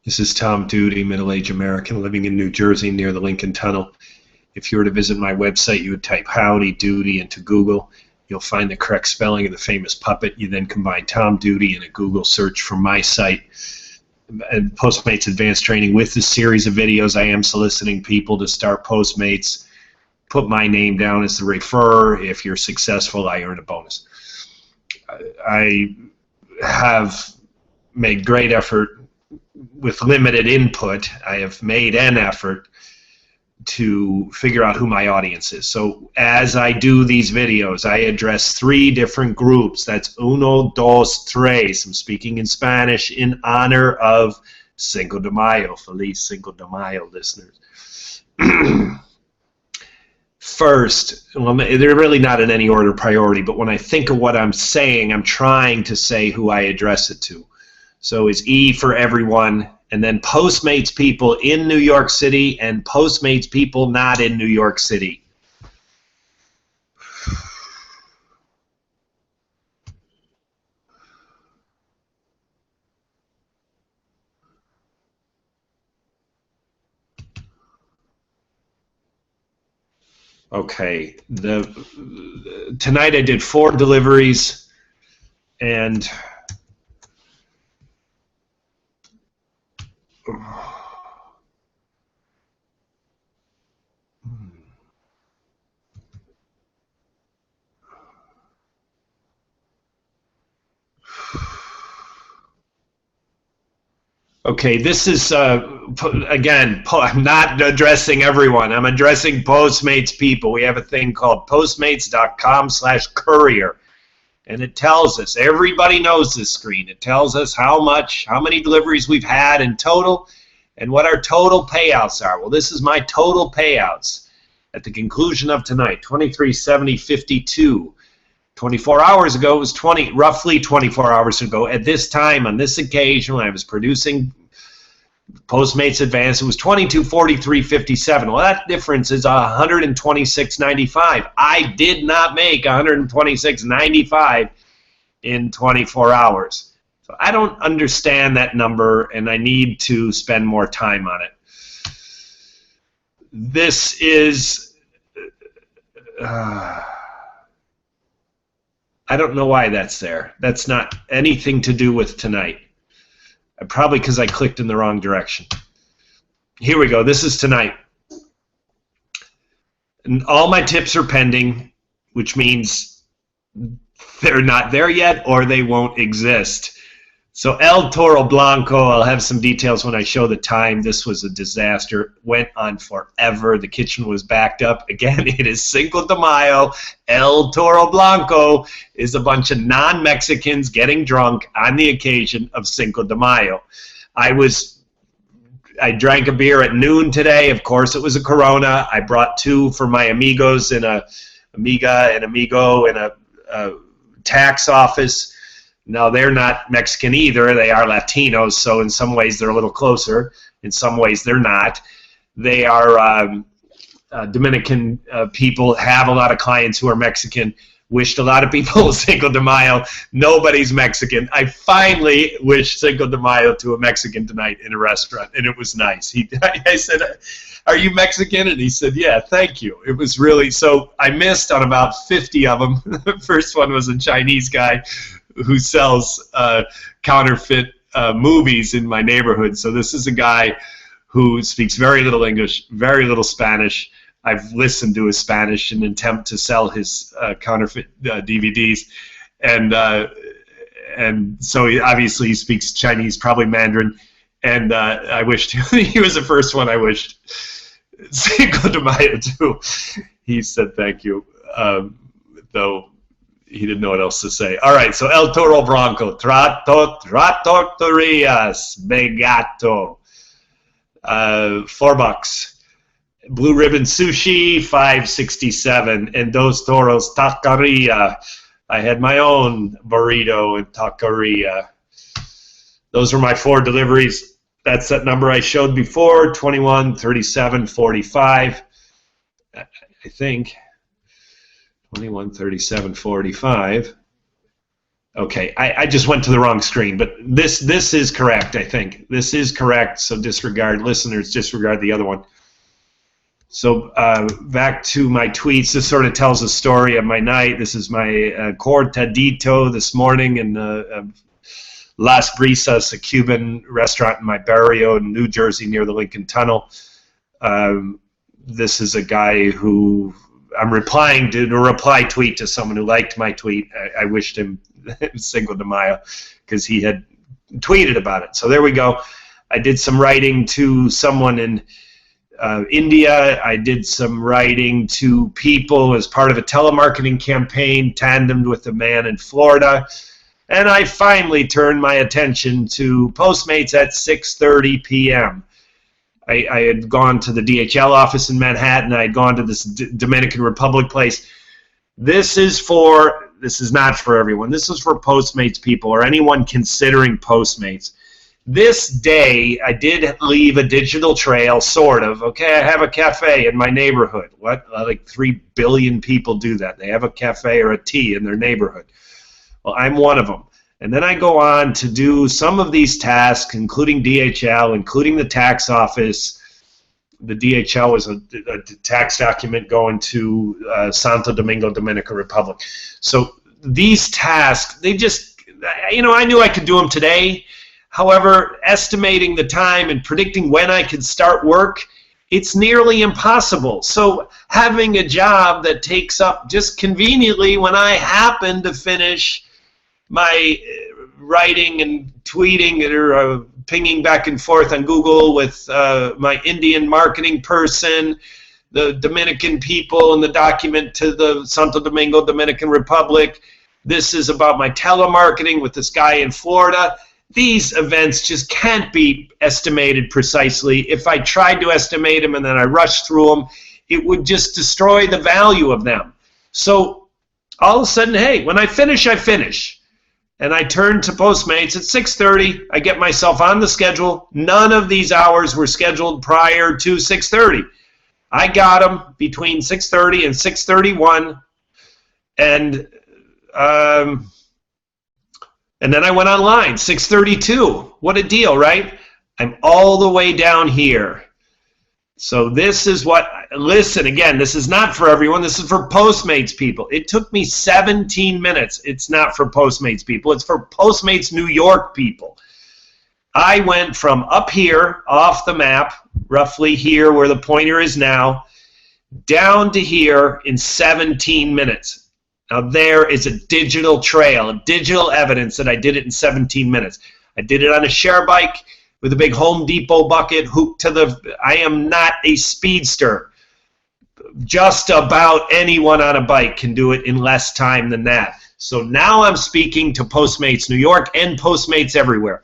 This is Tom Duty, middle-aged American living in New Jersey near the Lincoln Tunnel. If you were to visit my website, you would type Howdy Doody into Google. You'll find the correct spelling of the famous puppet. You then combine Tom Duty in a Google search for my site and Postmates Advanced Training with the series of videos. I am soliciting people to start Postmates. Put my name down as the referrer. If you're successful, I earn a bonus. I have made great effort with limited input. I have made an effort to figure out who my audience is. So as I do these videos, I address 3 different groups. That's uno, dos, tres. I'm speaking in Spanish in honor of Cinco de Mayo. Feliz Cinco de Mayo, listeners. First, well, they're really not in any order of priority, but when I think of what I'm saying, I'm trying to say who I address it to. So it's E for everyone, and then Postmates people in New York City and Postmates people not in New York City. Okay, tonight I did 4 deliveries, and okay, this is, again, I'm not addressing everyone. I'm addressing Postmates people. We have a thing called postmates.com/courier. And it tells us, everybody knows this screen. It tells us how many deliveries we've had in total and what our total payouts are. Well, this is my total payouts at the conclusion of tonight, 2370.52. 24 hours ago, it was roughly 24 hours ago. At this time, on this occasion, when I was producing Postmates Advance, it was 2243.57. Well, that difference is 126.95. I did not make 126.95 in 24 hours. So I don't understand that number, and I need to spend more time on it. This is... I don't know why that's there. That's not anything to do with tonight. Probably because I clicked in the wrong direction. Here we go. This is tonight. And all my tips are pending, which means they're not there yet or they won't exist. So El Toro Blanco, I'll have some details when I show the time. This was a disaster. Went on forever. The kitchen was backed up. Again, it is Cinco de Mayo. El Toro Blanco is a bunch of non-Mexicans getting drunk on the occasion of Cinco de Mayo. I drank a beer at noon today. Of course, it was a Corona. I brought 2 for my amigos and a amiga and amigo in a tax office. No, they're not Mexican either. They are Latinos, so in some ways they're a little closer. In some ways they're not. They are Dominican people, have a lot of clients who are Mexican, wished a lot of people Cinco de Mayo. Nobody's Mexican. I finally wished Cinco de Mayo to a Mexican tonight in a restaurant, and it was nice. I said, "Are you Mexican?" And he said, "Yeah, thank you." It was really, so I missed on about 50 of them. The first one was a Chinese guy who sells counterfeit movies in my neighborhood. So this is a guy who speaks very little English, very little Spanish. I've listened to his Spanish in an attempt to sell his counterfeit DVDs. And so obviously he speaks Chinese, probably Mandarin. And I wished he was the first one I wished Cinco de Mayo to. He said thank you, though he didn't know what else to say. All right, so El Toro Blanco, Trattorias, Begato, $4. Blue Ribbon Sushi, $5.67, and Dos Toros Taqueria. I had my own burrito and taqueria. Those were my 4 deliveries. That's that number I showed before, 2137.45, I think. 2137.45. Okay, I just went to the wrong screen, but this is correct, I think. This is correct, so disregard, listeners, disregard the other one. So back to my tweets. This sort of tells a story of my night. This is my cortadito this morning in Las Brisas, a Cuban restaurant in my barrio in New Jersey near the Lincoln Tunnel. This is a guy who I'm replying to a reply tweet to someone who liked my tweet. I wished him Cinco de Mayo because he had tweeted about it. So there we go. I did some writing to someone in India. I did some writing to people as part of a telemarketing campaign tandemed with a man in Florida. And I finally turned my attention to Postmates at 6:30 p.m. I had gone to the DHL office in Manhattan. I had gone to this Dominican Republic place. This is not for everyone. This is for Postmates people or anyone considering Postmates. This day, I did leave a digital trail, sort of. Okay, I have a cafe in my neighborhood. What? Like 3 billion people do that. They have a cafe or a tea in their neighborhood. Well, I'm one of them. And then I go on to do some of these tasks, including DHL, including the tax office. The DHL was a tax document going to Santo Domingo, Dominican Republic. So these tasks, they just, I knew I could do them today. However, estimating the time and predicting when I could start work, it's nearly impossible. So having a job that takes up just conveniently when I happen to finish my writing and tweeting or pinging back and forth on Google with my Indian marketing person, the Dominican people, and the document to the Santo Domingo, Dominican Republic. This is about my telemarketing with this guy in Florida. These events just can't be estimated precisely. If I tried to estimate them and then I rushed through them, it would just destroy the value of them. So all of a sudden, hey, when I finish, I finish. And I turn to Postmates at 6:30. I get myself on the schedule. None of these hours were scheduled prior to 6:30. I got them between 6:30 and 6:31. And then I went online, 6:32. What a deal, right? I'm all the way down here. So this is what, listen, again, this is not for everyone. This is for Postmates people. It took me 17 minutes. It's not for Postmates people. It's for Postmates New York people. I went from up here, off the map, roughly here where the pointer is now, down to here in 17 minutes. Now there is a digital trail, a digital evidence that I did it in 17 minutes. I did it on a share bike with a big Home Depot bucket hooked to the, I am not a speedster. Just about anyone on a bike can do it in less time than that. So now I'm speaking to Postmates New York and Postmates everywhere.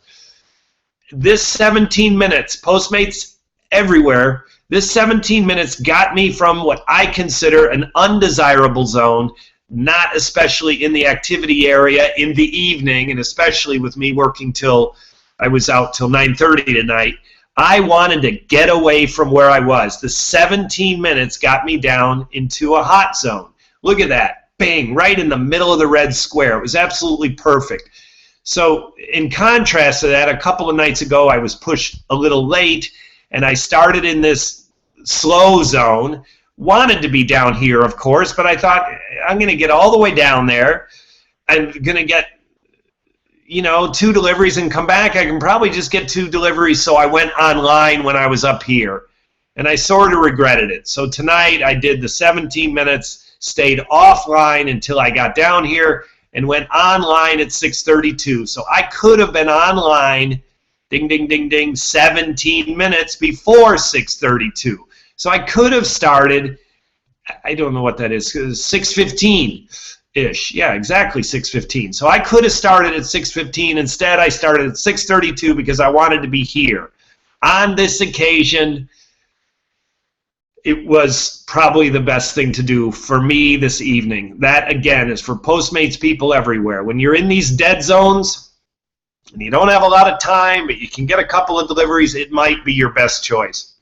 This 17 minutes, Postmates everywhere, this 17 minutes got me from what I consider an undesirable zone, not especially in the activity area in the evening, and especially with me working till I was out till 9:30 tonight. I wanted to get away from where I was. The 17 minutes got me down into a hot zone. Look at that. Bang, right in the middle of the red square. It was absolutely perfect. So in contrast to that, a couple of nights ago I was pushed a little late, and I started in this slow zone. Wanted to be down here, of course, but I thought I'm going to get all the way down there. I'm going to get 2 deliveries and come back. I can probably just get 2 deliveries, so I went online when I was up here. And I sort of regretted it. So tonight I did the 17 minutes, stayed offline until I got down here, and went online at 6:32. So I could have been online, ding, ding, ding, ding, 17 minutes before 6:32. So I could have started, I don't know what that is, 6:15-ish. Yeah, exactly 6:15. So I could have started at 6:15. Instead, I started at 6:32 because I wanted to be here. On this occasion, it was probably the best thing to do for me this evening. That, again, is for Postmates people everywhere. When you're in these dead zones and you don't have a lot of time, but you can get a couple of deliveries, it might be your best choice.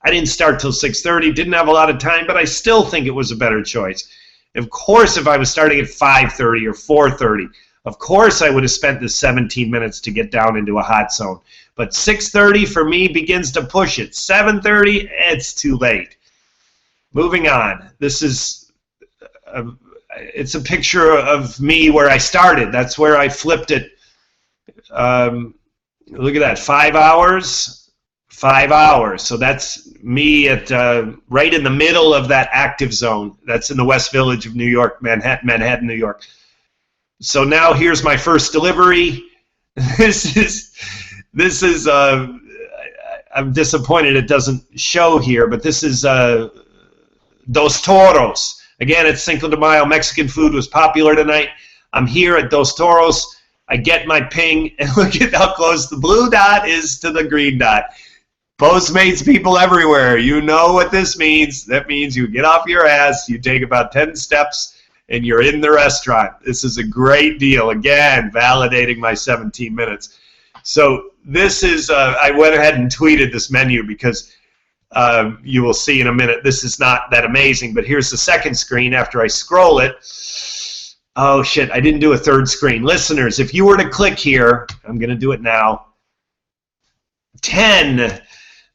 I didn't start till 6:30, didn't have a lot of time, but I still think it was a better choice. Of course, if I was starting at 5:30 or 4:30, Of course, I would have spent the 17 minutes to get down into a hot zone. But 6:30 for me begins to push it. 7:30, it's too late. Moving on. This is it's a picture of me where I started. That's where I flipped it. Look at that, 5 hours. 5 hours. So that's me at right in the middle of that active zone. That's in the West Village of New York, Manhattan, New York. So now here's my first delivery. This is I'm disappointed it doesn't show here, but this is Dos Toros. Again, it's Cinco de Mayo. Mexican food was popular tonight. I'm here at Dos Toros. I get my ping, and look at how close the blue dot is to the green dot. Postmates people everywhere. You know what this means. That means you get off your ass, you take about 10 steps, and you're in the restaurant. This is a great deal. Again, validating my 17 minutes. So this is, I went ahead and tweeted this menu because you will see in a minute, this is not that amazing, but here's the second screen after I scroll it. Oh shit, I didn't do a third screen. Listeners, if you were to click here, I'm going to do it now. 10.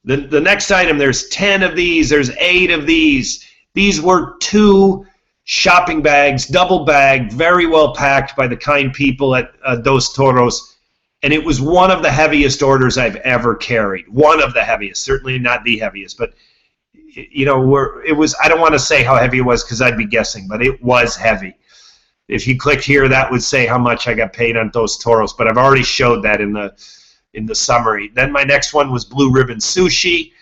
The next item, there's 10 of these, there's 8 of these. These were 2 shopping bags, double bagged, very well packed by the kind people at Dos Toros. And it was one of the heaviest orders I've ever carried. One of the heaviest, certainly not the heaviest, but you know, it was. I don't want to say how heavy it was because I'd be guessing, but it was heavy. If you click here, that would say how much I got paid on Dos Toros, but I've already showed that in the summary. Then my next one was Blue Ribbon Sushi.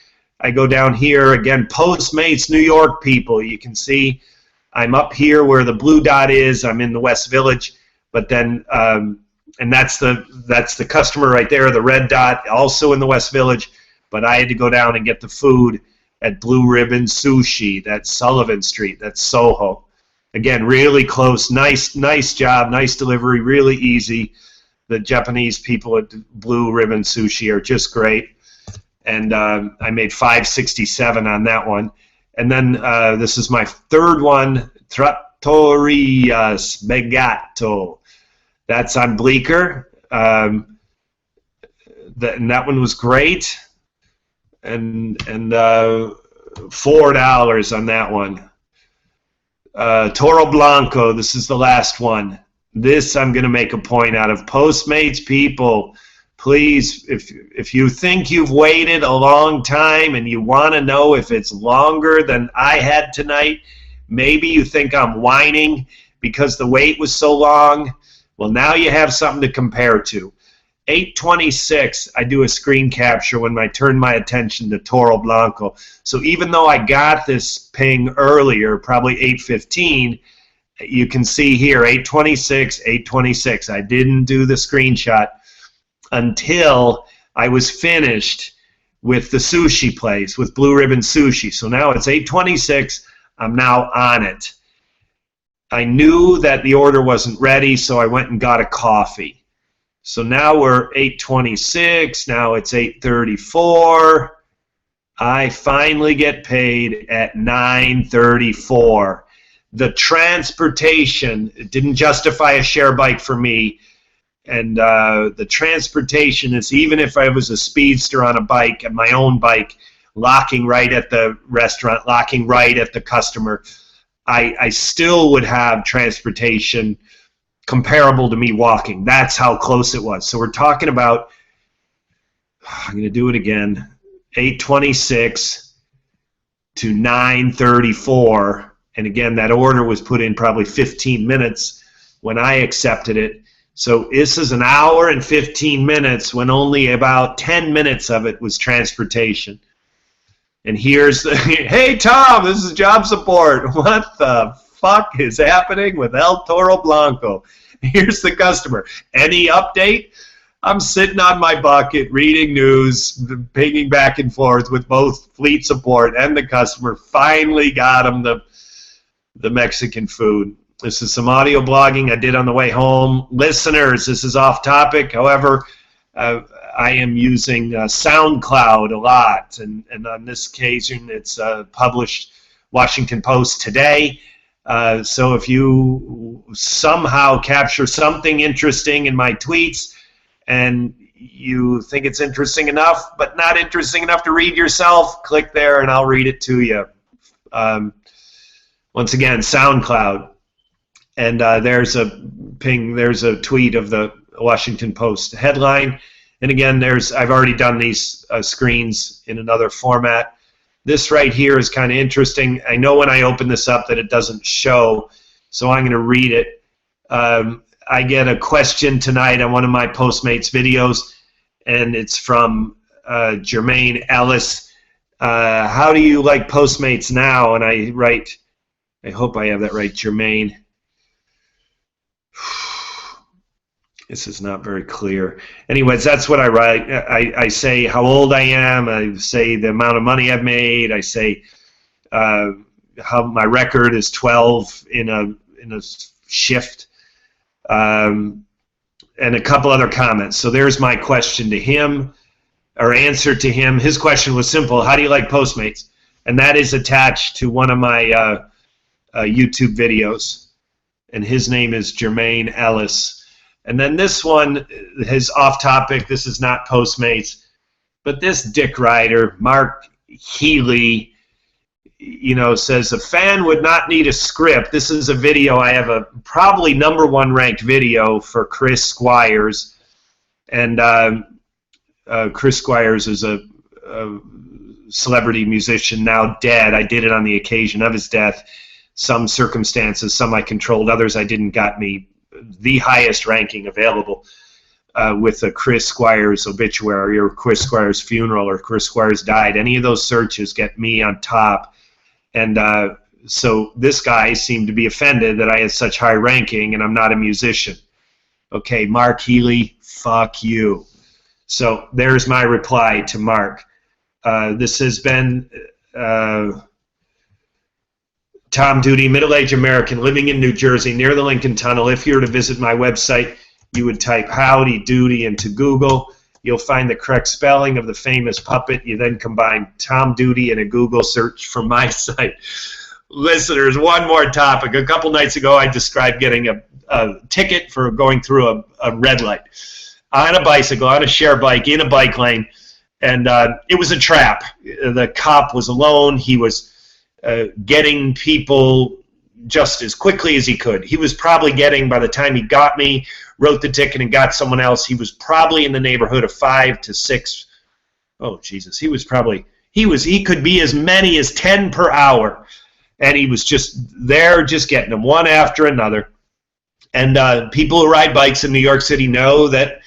I go down here again, Postmates, New York people. You can see I'm up here where the blue dot is. I'm in the West Village, but then. And that's the customer right there, the red dot, also in the West Village. But I had to go down and get the food at Blue Ribbon Sushi. That's Sullivan Street. That's Soho. Again, really close. Nice job. Nice delivery. Really easy. The Japanese people at Blue Ribbon Sushi are just great. And I made $5.67 on that one. And then this is my third one, Trattoria Sbegato. That's on Bleecker. And that one was great. And $4 on that one. Toro Blanco, this is the last one. This I'm going to make a point out of. Postmates people, please, if you think you've waited a long time and you want to know if it's longer than I had tonight, maybe you think I'm whining because the wait was so long. Well, now you have something to compare to. 8:26, I do a screen capture when I turn my attention to Toro Blanco. So even though I got this ping earlier, probably 8:15, you can see here, 8:26, 8:26. I didn't do the screenshot until I was finished with the sushi place, with Blue Ribbon Sushi. So now it's 8:26. I'm now on it. I knew that the order wasn't ready, so I went and got a coffee. So now we're 8:26. Now it's 8:34. I finally get paid at 9:34. The transportation, it didn't justify a share bike for me. And the transportation is, even if I was a speedster on a bike, my own bike, locking right at the restaurant, locking right at the customer, I still would have transportation comparable to me walking. That's how close it was. So we're talking about, I'm going to do it again, 8:26 to 9:34. And again, that order was put in probably 15 minutes when I accepted it. So this is an hour and 15 minutes when only about 10 minutes of it was transportation. And here's the, hey Tom, this is job support. What the fuck is happening with El Toro Blanco? Here's the customer. Any update? I'm sitting on my bucket reading news, pinging back and forth with both fleet support and the customer. Finally got him the Mexican food. This is some audio blogging I did on the way home. Listeners, this is off topic. However, I am using SoundCloud a lot, and on this occasion it's published Washington Post today. So if you somehow capture something interesting in my tweets, and you think it's interesting enough, but not interesting enough to read yourself, click there and I'll read it to you. Once again, SoundCloud. And there's a tweet of the Washington Post headline. And again, I've already done these screens in another format. This right here is kind of interesting. I know when I open this up that it doesn't show, so I'm going to read it. I get a question tonight on one of my Postmates videos, and it's from Jermaine Ellis. How do you like Postmates now? And I write, I hope I have that right, Jermaine. This is not very clear. Anyways, that's what I write. I say how old I am. I say the amount of money I've made. I say how my record is 12 in a shift. And a couple other comments. So there's my question to him, or answer to him. His question was simple: how do you like Postmates? And that is attached to one of my YouTube videos. And his name is Jermaine Ellis. And then this one is off topic. This is not Postmates, but this dick rider, Mark Healy, says a fan would not need a script. This is a video. I have a probably #1 ranked video for Chris Squires, and Chris Squires is a celebrity musician now dead. I did it on the occasion of his death. Some circumstances, some I controlled, others I didn't, got me the highest ranking available with a Chris Squires obituary or Chris Squires funeral or Chris Squires died. Any of those searches get me on top. And so this guy seemed to be offended that I had such high ranking and I'm not a musician. Okay, Mark Healy, fuck you. So there's my reply to Mark. This has been Tom Duty, middle-aged American living in New Jersey near the Lincoln Tunnel. If you were to visit my website, you would type Howdy Doody into Google. You'll find the correct spelling of the famous puppet. You then combine Tom Duty in a Google search for my site. Listeners, one more topic. A couple nights ago, I described getting a ticket for going through a red light on a bicycle, on a share bike, in a bike lane, and it was a trap. The cop was alone. He was getting people just as quickly as he could. He was probably getting, by the time he got me, wrote the ticket and got someone else, he was probably in the neighborhood of 5 to 6. Oh, Jesus. He could be as many as 10 per hour. And he was just there, just getting them one after another. And people who ride bikes in New York City know that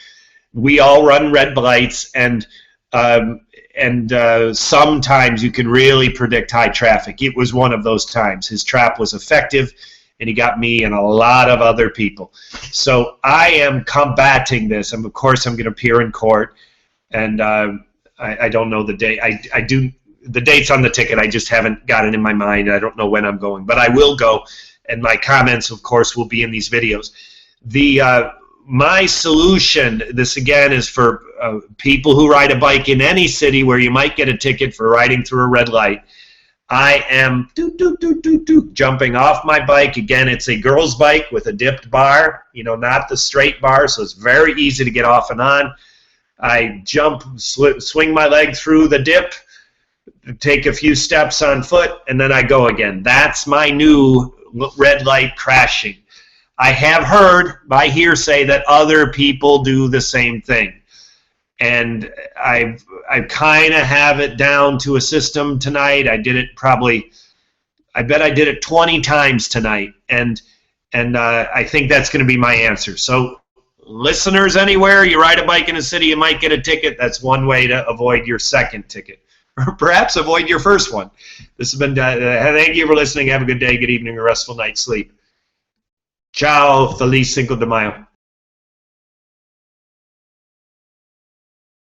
we all run red lights, and sometimes you can really predict high traffic. It was one of those times. His trap was effective, and he got me and a lot of other people. So I am combating this. Of course, I'm going to appear in court, and I don't know the date. I do the dates on the ticket. I just haven't got it in my mind. I don't know when I'm going, but I will go, and my comments, of course, will be in these videos. My solution, this again is for people who ride a bike in any city where you might get a ticket for riding through a red light. I am jumping off my bike. Again, it's a girl's bike with a dipped bar, not the straight bar, so it's very easy to get off and on. I jump, swing my leg through the dip, take a few steps on foot, and then I go again. That's my new red light crashing. I have heard by hearsay that other people do the same thing. And I kind of have it down to a system tonight. I did it I bet I did it 20 times tonight. And I think that's going to be my answer. So listeners anywhere, you ride a bike in a city, you might get a ticket. That's one way to avoid your second ticket. Or perhaps avoid your first one. This has been, thank you for listening. Have a good day, good evening, a restful night's sleep. Ciao, Feliz Cinco de Mayo.